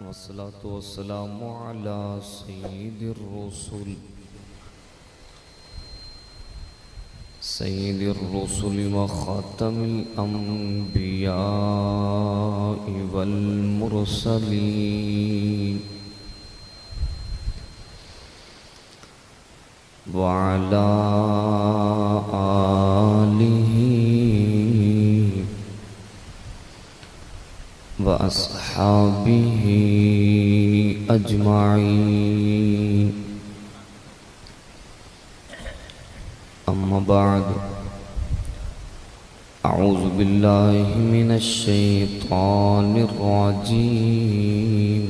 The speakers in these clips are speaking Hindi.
वस्सलातु वस्सलामु अला सय्यिदिर रुसूल व खातमिल अंबिया वल मुरसलीन व अला आलिहि व अस्हाबिही अजमाईन। अम्मा बाद, अऊज़ु बिल्लाहि मिनश शैतानिर रजीम।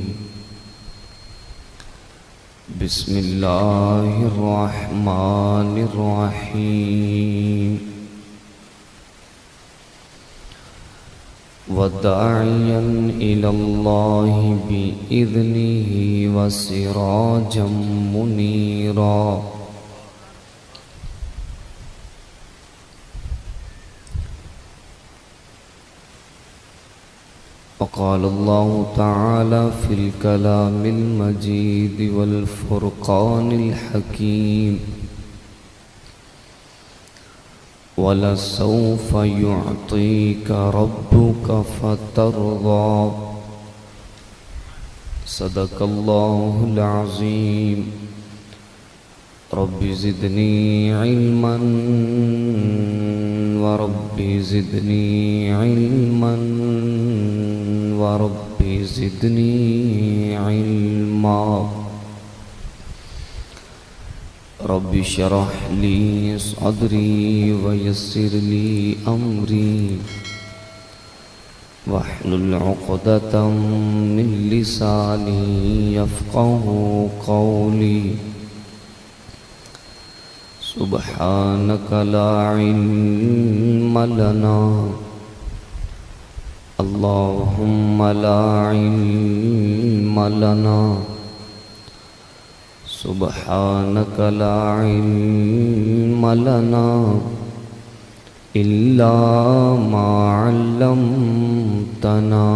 बिस्मिल्लाहिर रहमानिर रहीम। वदाइयन इलल्लाहि बिइज़्निही व सिराजम मुनीरा। वक़ाल अल्लाहु तआला फ़िल कलामिल मजीद वल फ़ुरक़ानिल हकीम। वलसौफ युअतीका रब्बुका फ़तरदा। सदक़ल्लाहुल अज़ीम। रब्बि ज़िदनी इल्मन व रब्बि ज़िदनी इल्मन व रब्बि ज़िदनी इल्मा। रब्बि शरह ली सदरी व यस्सिर ली अमरी वहलुल उक़दतम मिन लिसानी यफ़क़हू क़ौली। सुब्हानक ला इल्म लना अल्लाहुम्मा ला इल्म लना। सुब्हानक ला इल्म लना इल्ला मा अल्लमतना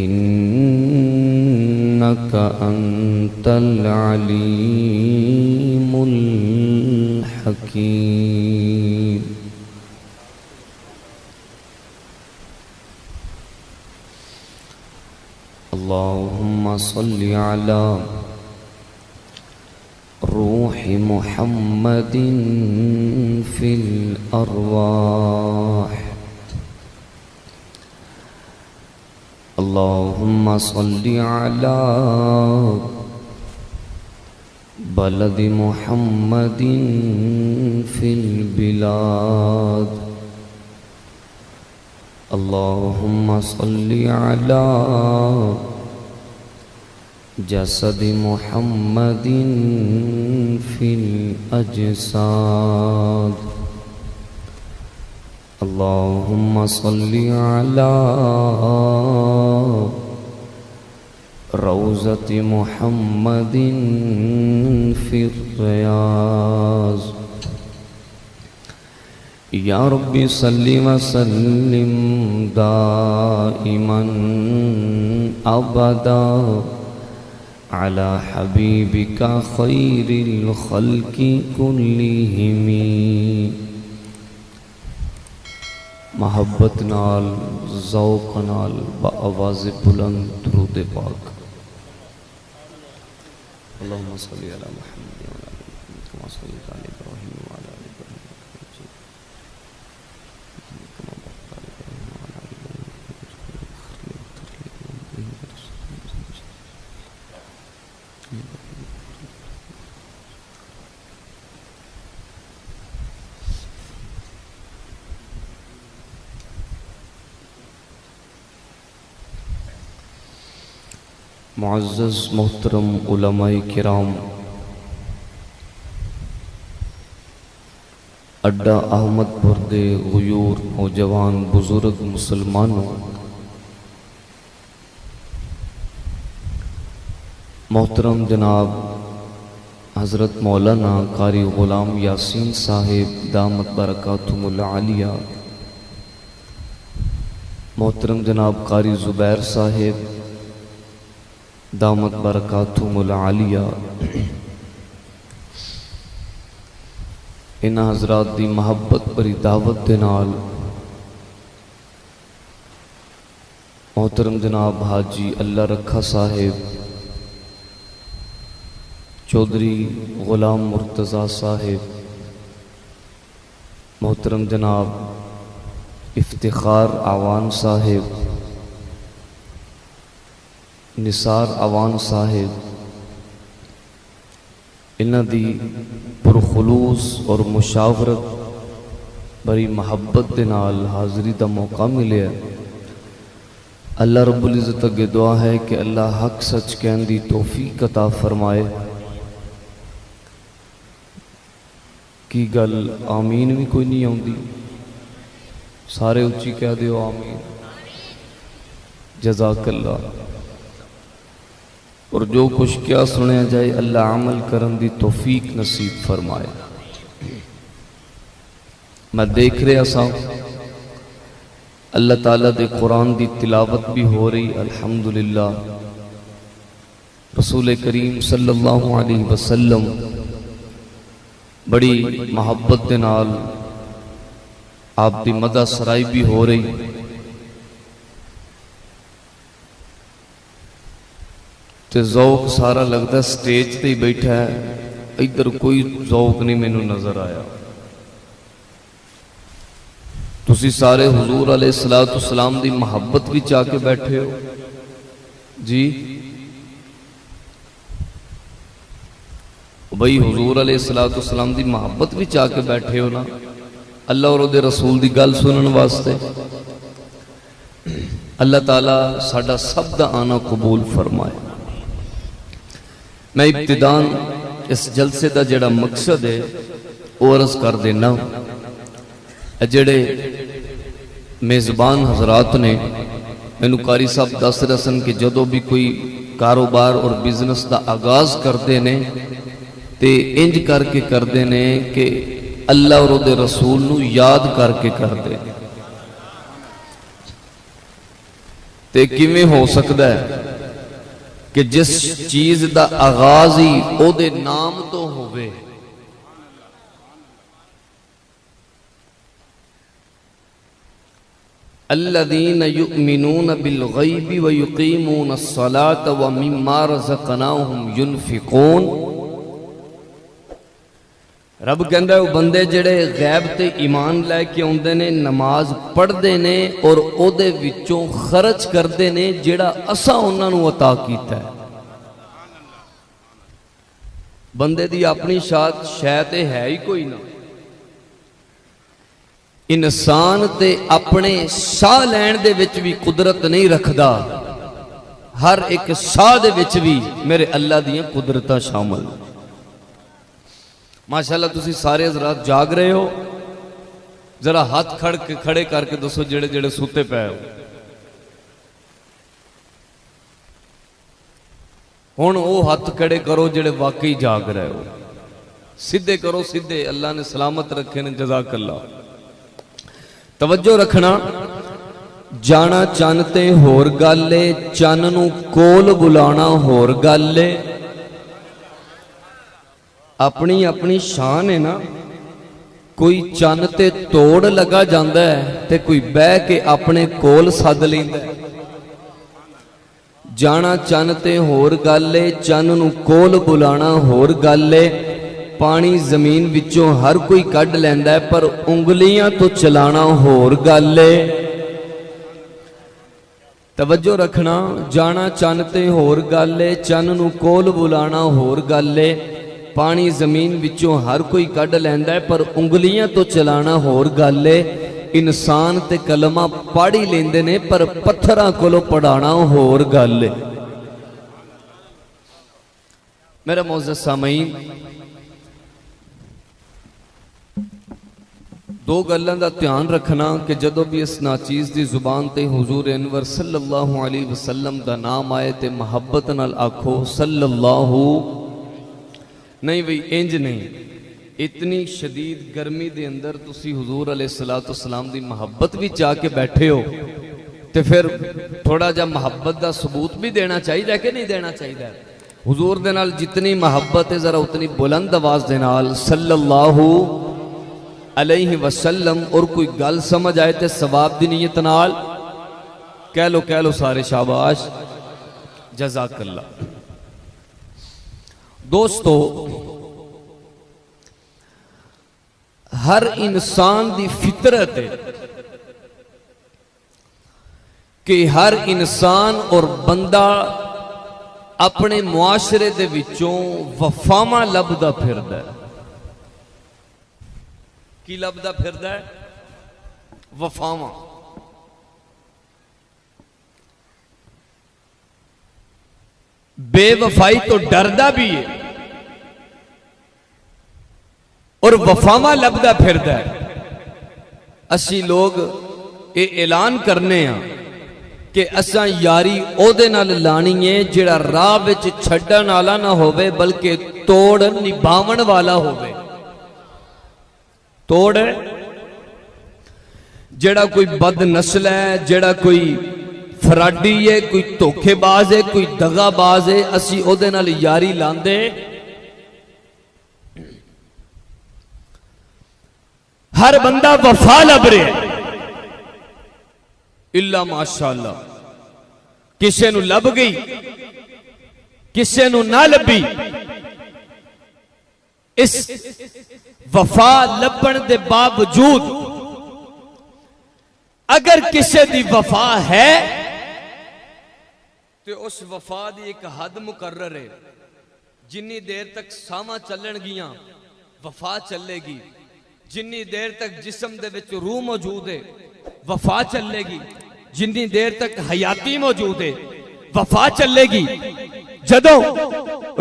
इन्नक अंतल अलीमुल हकीम। अल्लाहुम्मा सल्लि अला रूहि मुहम्मदिन फिल अरवाह। अल्लाहुम्मा सल्लि अला बलदि मुहम्मदिन फिल बिलाद। अल्लाहुम्मा सल्लि अला जसदि मुहम्मदिन फिल अजसाद। अल्लाहुम्मा सल्लि अला रौज़ति मुहम्मदिन फिर रियाज़। या रब्बी सल्लि व सल्लिम दाइमन अबदा अला हबीबिका खैरिल खल्क़ि कुल्लिहिमी। महब्बत नाल ज़ौक़ नाल बआवाज़ बुलंद दुरूद पाक। अल्लाहुम्मा सल्लि अला मुहम्मद व अला आलि मुहम्मद कमा सल्लैता अला इब्राहीम व अला आलि इब्राहीम कमा बारकता अला इब्राहीम व अला आलि इब्राहीम। मुअज़्ज़ज़ मोहतरम उलमाए किराम, अड्डा अहमदपुर दे गुयूर नौजवान बुजुर्ग मुसलमानों, मोहतरम जनाब हज़रत मौलाना कारी ग़ुलाम यासीन साहिब दामत बरकातुहुल आलिया, मोहतरम जनाब कारी ज़ुबैर साहिब, दामत बरकातुहुमुल आलिया। इन्हां हज़रात दी मुहब्बत भरी दावत दे नाल मोहतरम जनाब हाजी अल्लाह रखा साहिब चौधरी गुलाम मुर्तज़ा साहिब, मोहतरम जनाब इफ्तिखार आवान साहिब, निसार आवान साहिब, इन्हां दी पुरखुलूस और मुशावरत बड़ी मुहब्बत दे नाल हाज़री दा मौका मिले। अल्लाह रब्बुल इज़्ज़त अगे दुआ है कि अल्लाह हक सच कहन दी तौफीक अता फरमाए। की गल आमीन भी कोई नहीं आउंदी? सारे उच्ची कह दियो आमीन। जज़ाकल्लाह। और जो कुछ क्या सुनया जाए अल्लाह अमल करन दी तौफीक नसीब फरमाए। मैं देख रहा सा अल्लाह ताला दे कुरान दी तिलावत भी हो रही, अल्हम्दुलिल्लाह। रसूल करीम सल्लल्लाहु अलैहि वसल्लम बड़ी मोहब्बत दे नाल आप दी मदा सराई भी हो रही। ते ज़ौक सारा लगता स्टेज ते ही बैठा है, इधर कोई ज़ौक नहीं मैनू नजर आया। तुसी सारे हुजूर अलैहिस्सलाम दी मोहब्बत विच आके बैठे हो जी। बई हुजूर अलैहिस्सलाम दी मोहब्बत विच आके बैठे हो ना, अल्लाह और उहदे रसूल दी गल सुनने वास्ते। अल्लाह ताला साडा सब दा आना कबूल फरमाए। मैं इब्तिदान इस जलसे का जिहड़ा मकसद है वो अर्ज कर देना। जिहड़े मेज़बान हजरात ने मैनू कारी साहब दस रहे सन कि जदों भी कोई कारोबार और बिजनेस का आगाज करते ने ते इंज करके करते ने कि अल्लाह और उहदे रसूल नू याद करके करते। ते किवें हो सकता है कि जिस चीज का आगाज ही ओदे नाम तो होवे। अल्लज़ीना युमिनून बिल गैबि व युकीमून अस्सलात व मिम्मा रज़क़नाहुम युनफिकून। रब कहंदा है वो बंदे जिहड़े गैब ते ईमान लैके आउंदे ने, नमाज पढ़दे ने और ओदे विचों खर्च करदे ने जिहड़ा असां उन्हां नूं अता कीता है। बंदे दी अपनी शै ते है ही कोई ना। इंसान ते अपने साह लैण दे विच भी कुदरत नहीं रखदा, हर एक साह दे विच भी मेरे अल्लाह दियां कुदरतां शामिल। माशाअल्लाह तुसी सारे हज़रात जाग रहे हो, जरा हाथ खड़े करके दसो जेड़े जेड़े सुते पे हो। हुण वो हाथ खड़े करो जेड़े वाकई जाग रहे हो, सीधे करो सीधे, अल्लाह ने सलामत रखे ने। जज़ाकल्लाह। तवज्जो रखना, जाना चन ते होर गल है, चन नूं कोल बुलाना होर गल है। अपनी अपनी शान है ना। कोई चन ते तोड़ लगा जाता है ते कोई बह के अपने कोल सद लैंदा है। जाना चन ते होर गल है, चन नूं कोल बुलाना होर गल है। पानी जमीन विचों हर कोई कढ़ लैंदा है, पर उंगलियां तो चलाना होर गल है। तवज्जो रखना, जाना चन ते होर गल है, चन नूं कोल बुलाना होर गल है। पानी जमीन विचों हर कोई कढ़ लैंदा है, पर उंगलियां तो चलाना होर गल है। इंसान ते कलमा पढ़ ही लेंदे ने, पर पत्थरां कोलों पढ़ाना होर गल है। मेरा मोअज़्ज़ज़ सामीन, दो गल्लां दा ध्यान रखना कि जदों भी इस नाचीज़ दी जुबान ते हुजूर अनवर सल्लल्लाहु अलैहि वसल्लम दा नाम आए ते मुहब्बत नाल आखो सल्लल्लाहु। नहीं बई इंज नहीं, इतनी शदीद गर्मी दे अंदर तुसी हुजूर अलैहिस्सलातु वस्सलाम दी मुहब्बत विच आके बैठे हो तो फिर थोड़ा जा मुहब्बत का सबूत भी देना चाहिए कि नहीं देना चाहिए। हुजूर दे नाल जितनी मुहब्बत है जरा उतनी बुलंद आवाज दे नाल सल्लल्लाहु अलैहि वसल्लम। और कोई गल समझ आए तो सवाब दी नीयत नाल कह लो सारे शाबाश जज़ाकल्लाह। दोस्तों, हर इंसान की फितरत है कि हर इंसान और बंदा अपने मुआशरे दे विचों वफावां लभदा फिरदा है। की लभदा फिरदा है? वफावां। बेवफाई तो डरदा भी है और वफावां लभदा फिरदा है। असी लोग ये ऐलान करने कि असां यारी ओदे नाल लानी है जिहड़ा राह विच छड्डण वाला ना होवे बल्कि तोड़ निभावण वाला होवे। तोड़ जिहड़ा कोई बद नस्ल है, जिहड़ा कोई फराडी है, कोई धोखेबाज है, कोई दगाबाज है, असी ओदे नाल यारी लांदे हर बंदा वफा लभ रहा इल्ला माशाअल्लाह। किसे नू लभ गई, किसे नू ना लभी। इस वफा लभण दे बावजूद अगर किसे दी वफा है तो उस वफा दी एक हद मुकर्रर है। जिन्नी देर तक सावां चलणगियां वफा चलेगी, जिन्नी देर तक जिस्म दे विच रूह मौजूद है वफा चलेगी, जिन्नी देर तक हयाती मौजूद है वफा चलेगी। जदों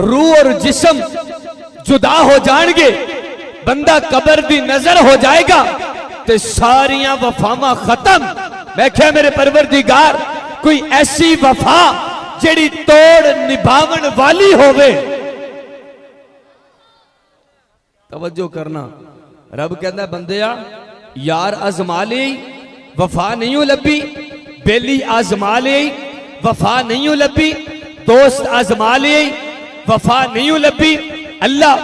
रूह और जिस्म जुदा हो जाएंगे, बंदा कब्र दी नजर हो जाएगा तो सारियां वफावां खत्म। मैं क्या मेरे परवरदिगार कोई ऐसी वफा जेड़ी तोड़ निभावन वाली होवे। तवज्जो करना, रब कहता बंदिया यार आजमा ले वफा नहीं हो लभी, बेली आजमा ले वफा नहीं हो लभी, दोस्त आजमा ले वफा नहीं हो लभी। अल्लाह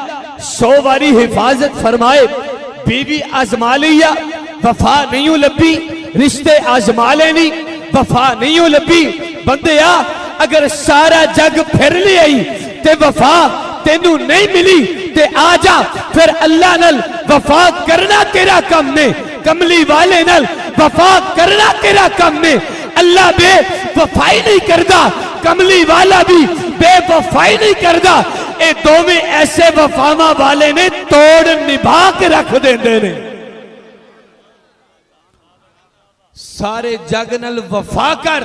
100 बारी हिफाजत फरमाए, बीवी आजमा लिया वफा नहीं हो लभी, रिश्ते आजमा लेनी वफा नहीं हो लभी। बंदिया अगर सारा जग फिर ले आई ते वफा तेनू नहीं मिली ते आ जा फिर अल्लाह नल वफा करना तेरा कम ने। कमली वाले नल वफा करना तेरा कम ने। अल्लाह बे वफाई नहीं करता, कमली वाला भी बेवफाई नहीं करता। ये दोवें ऐसे वफावा वाले ने तोड़ निभा के रख देंदे ने। सारे जग नल वफा कर,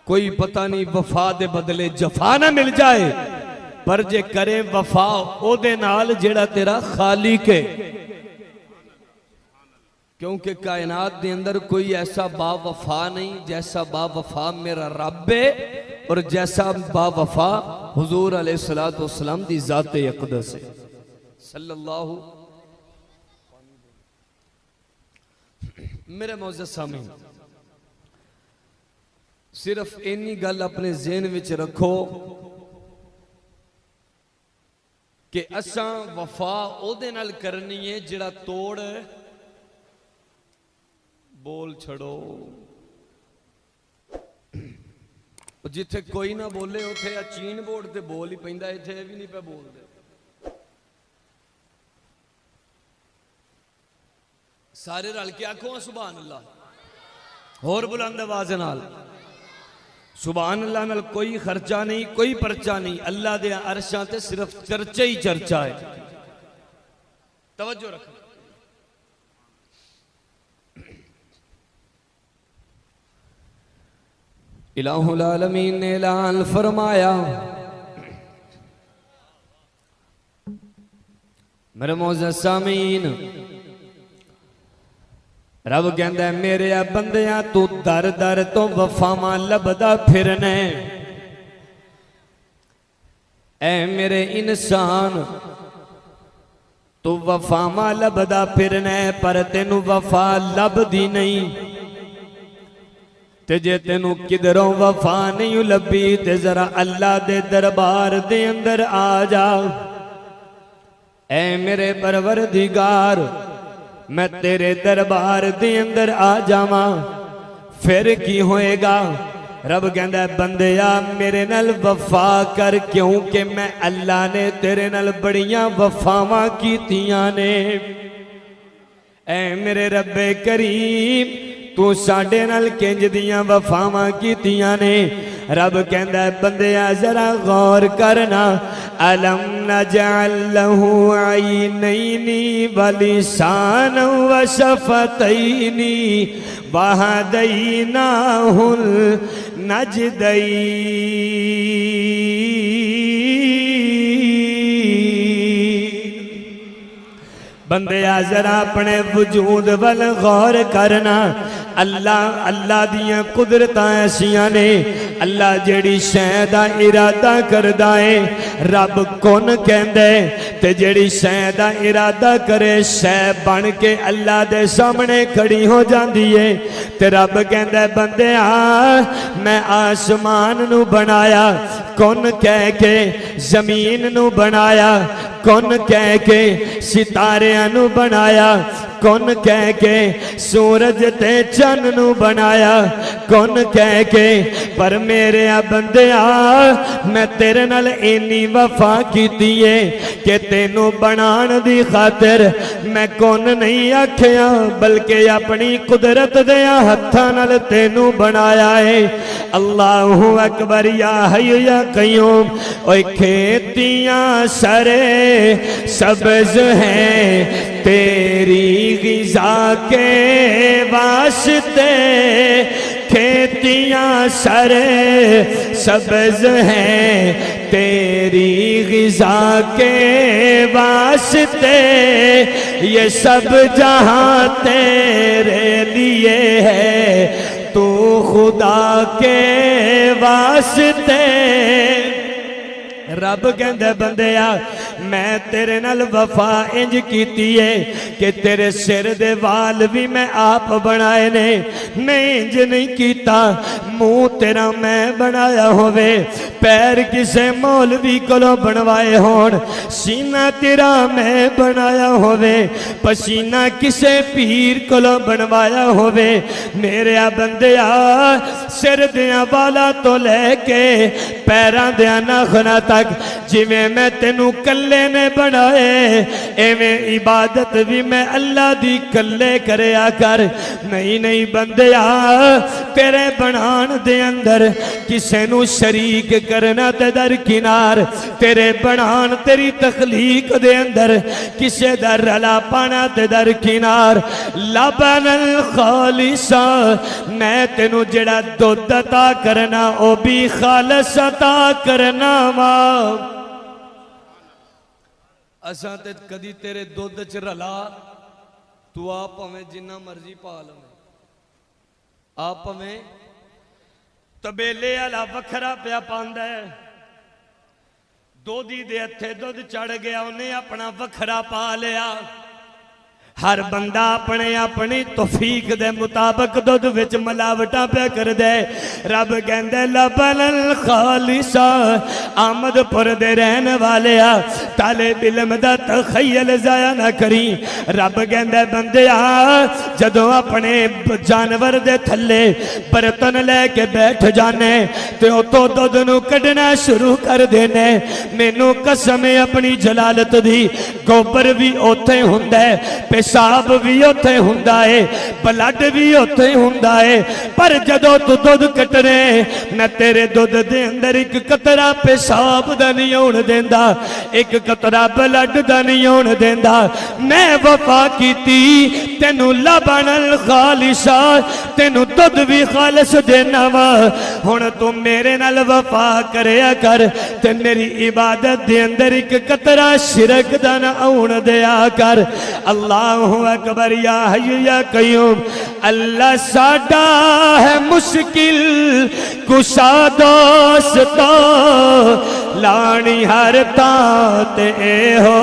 कोई पता नहीं वफा दे बदले जफा ना मिल जाए, पर जे करे वफा ओदे नाल जेड़ा तेरा खालिक है। क्योंकि कायनात दे अंदर कोई ऐसा बावफा नहीं जैसा बावफा मेरा रब है और जैसा बावफा हुजूर अलैहिस्सलातु वस्सलाम दी ज़ाते अक़दस है सल्लल्लाहु। मेरे मौजूद सामीन, सिर्फ इन्नी गल अपने ज़हन विच रखो कि असां वफा ओदे नाल करनी है जिहड़ा तोड़ बोल छड़ो। जिथे कोई ना बोले उथे चीन बोर्ड ते बोल ही पैंदा, इथे भी नहीं पे बोलते। सारे रल के आखो सुभान अल्लाह, होर बुलंद आवाज नाल सुभान अल्लाह। नाल कोई खर्चा नहीं, कोई परचा नहीं, अल्लाह दे अरशां ते सिर्फ चर्चा ही चर्चा है। तवज्जो रखो। इलाहुल आलमीन ने ऐलान फरमाया, मेरे मौजूद सामीन, रब कहंदा है मेरे बंदियां तू दर दर तो वफावां लभदा फिरने। ऐ मेरे इंसान तू वफावां लभदा फिरने पर तेनू वफा लभदी नहीं। ते जे तेनू किधरों वफा नहीं लभी ते जरा अल्लाह दे दरबार दे अंदर आ जा। ऐ मेरे परवरदिगार मैं तेरे दरबार दे अंदर आ जावा, फिर की होएगा? रब कहंदा बंदिया मेरे नाल वफा कर, क्योंकि मैं अल्लाह ने तेरे नाल बड़ियां वफावां कीतियां ने। ऐ मेरे रब्बे करीम तू साडे नाल किंज दियां वफावां कीतियां ने। रब कहंदा बंदिया जरा गौर करना, अलम नजअल लहू ऐनैनी व लिसानन व शफतैनी व हदैनाहुल नजदैन। बंदिया जरा अपने वजूद वल गौर करना। अल्लाह अल्लाह दियां कुदरतां ऐसियां ने। अल्लाह जेड़ी शै दा इरादा करदा है रब कुन कहंदा है, ते जेड़ी शै दा इरादा करे शै बन के अल्लाह दे सामने खड़ी हो जाती है। ते रब कहंदा बंदिया मैं आसमान नू बनाया कुन कह के, जमीन नू बनाया कुन कह के, सितारियां नू बनाया कुन कह के, सूरज ते चन नू बनाया कुन कह के। पर मेरे बंदिया मैं तेरे नाल इन्नी वफा कीती है कि तेनू बनाण दी खातिर मैं कुन नहीं आखिया, बल्कि अपनी कुदरत दे हत्थां नाल तेनू बनाया है। अल्लाहु अकबर या हय्यु या कय्यूम। ओए खेतियां सरे सब्ज हैं तेरी ग़िज़ा के वास्ते, खेतियां सरे सब्ज हैं तेरी ग़िज़ा के वास्ते, ये सब जहां तेरे लिए है तू खुदा के वास्ते। रब कहंदा बंदिया मैं तेरे नाल वफा इंज कीती है कि तेरे सिर दे वाल भी मैं आप बनाए ने। मैं इंज नहीं कीता मुंह तेरा मैं बनाया होवे, पैर किसे मौलवी कोलों बनवाए होण, सीना तेरा मैं बनाया होवे, पसीना किसे पीर कोलों बनवाया होवे। मेरे बंदिया सिर दियां वाला तो लैके पैरां दियां नाखुनां तक जिवें मैं तेनू कल्ले ने बनाए, एवें इबादत भी मैं अल्लाह दी कल्ले करया कर। नहीं नहीं बंदिया तेरे बनान दे अंदर किसे नू शरीक करना ते दरकिनार, तेरे बनान तेरी तखलीक दे अंदर किसे दा रला पाना ते दरकिनार। लबनल खालिसा मैं तेनू जेड़ा दुध अता करना ओ भी खालस अता करना वा। असां ते कदी तेरे दुध च रला तू आप भावें जिन्ना मर्जी पा लवें, आप भावें तबेले वाला वखरा पिया पांदा है, दोधी दे हत्थे दुध चढ़ गया उन्हें अपना वखरा पा लिया। हर बंदा अपने अपनी तौफीक दे मुताबिक दुध विच मिलावटां पे कर दे। रब कहंदे लबनल खालिसा आमदपुर दे रहने वाले ताले बिलम दा तखय्युल जाया ना करी। रब कहंदे बंदिया जदों अपने जानवर दे थल्ले बर्तन लेके बैठ जाने ते उतों दुध नूं कढना शुरू कर देने, मैनू कसम है अपनी जलालत दी गोबर भी उत्थे हुंदा है, पेशाब भी उत्थे हुंदा है, ब्लड भी उत्थे हुंदा है। पर जदों तू दुध कटने मैं तेरे दुध दे अंदर एक कतरा पेशाब दा नहीं होण देंदा, एक कतरा ब्लड दा नहीं होण देंदा। मैं वफा कीती तेनू लबनल खालिसा, तेनू दुध भी खालिस देना वा। हुण तू मेरे नाल वफा करया कर ते मेरी इबादत दे अंदर एक कतरा शिरक दा ना होण दिया कर। अल्लाहु अकबर या हय्यु या कय्यूम। अल्लाह साडा है मुश्किल कुशा दोस्तो, लानी हर तां ते हो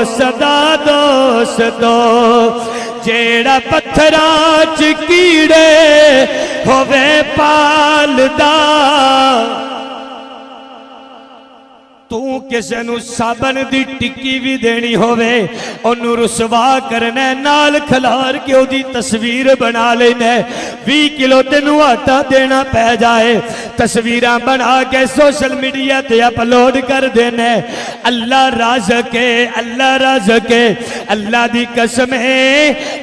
सदा दोस्तो। जेड़ा पत्थरां च कीड़े होवे पालदा तू किसे नू साबन दी टिक्की भी देनी होवे ओनू रुसवा करना नाल खलार के ओदी तस्वीर बना लेना 20 किलो तेनू आटा देना पै जाए तस्वीरां बना के सोशल मीडिया ते अपलोड कर देना अल्लाह राज़क़ है अल्लाह दी कसम है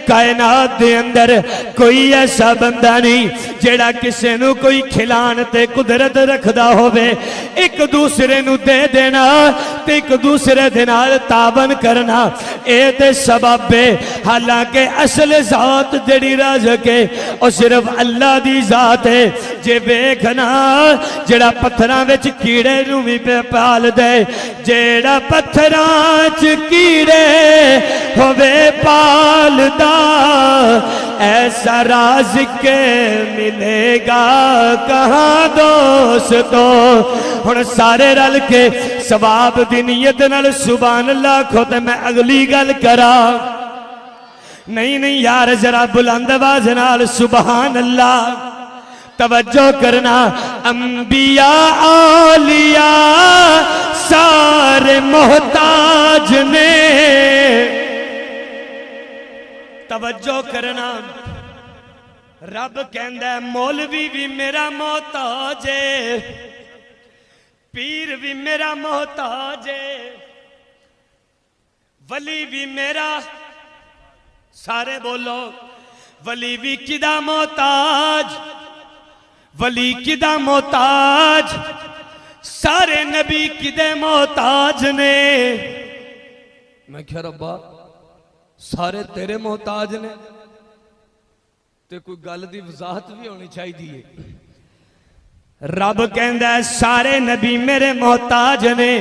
कायनात दे अंदर कोई ऐसा बंदा नहीं जेड़ा किसे नू कोई खिलान ते कुदरत रखदा होवे एक दूसरे नू दे देना ते एक दूसरे दे नाल तावन करना ए ते सबब है हालांकि असल जात जेड़ी राज़क़ है ओ सिर्फ अल्लाह दी जात है जे वेखना जेड़ा पत्थरां विच कीड़े नू भी पाल दे जेड़ा पत्थरां च कीड़े होवे पालदा ऐसा राज़क़ मिलेगा कहाँ दोस्तों हुण सारे रल के सवाब दी नीयत नाल सुभान अल्लाह आखो ते मैं अगली गल करा नहीं यार जरा बुलंद आवाज नाल सुभान अल्लाह तवज्जो करना अंबिया आलिया सारे मोहताज ने तवज्जो करना रब कहंदा मौलवी भी मेरा मोहताज है पीर भी मेरा मोहताज है वली भी मेरा सारे बोलो वली भी किदा मोहताज वली किदा मोहताज सारे नबी किदे मोहताज ने मैं क्या रब्बा सारे तेरे मोहताज ने ते कोई गल दी वजाहत भी होनी चाहिए रब कहंदा सारे नबी मेरे मोहताज ने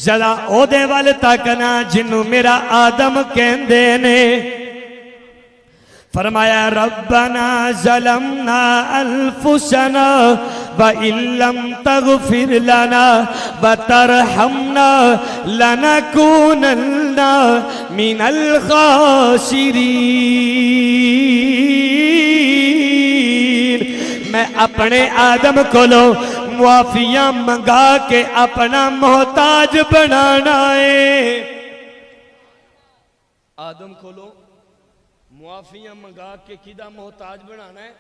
जरा ओदे वल तकना जिन्नू मेरा आदम कहंदे ने फरमाया रब्बना ज़लमना अनफुसना व इल्लम तगफिर लना व तरहमना लनकूनन्ना मिनल खासिरीन मैं अपने आदम कोलो मुआफिया मंगा के अपना मोहताज बनाना है आदम कोलो मुआफिया मंगा के किदा मोहताज बनाना है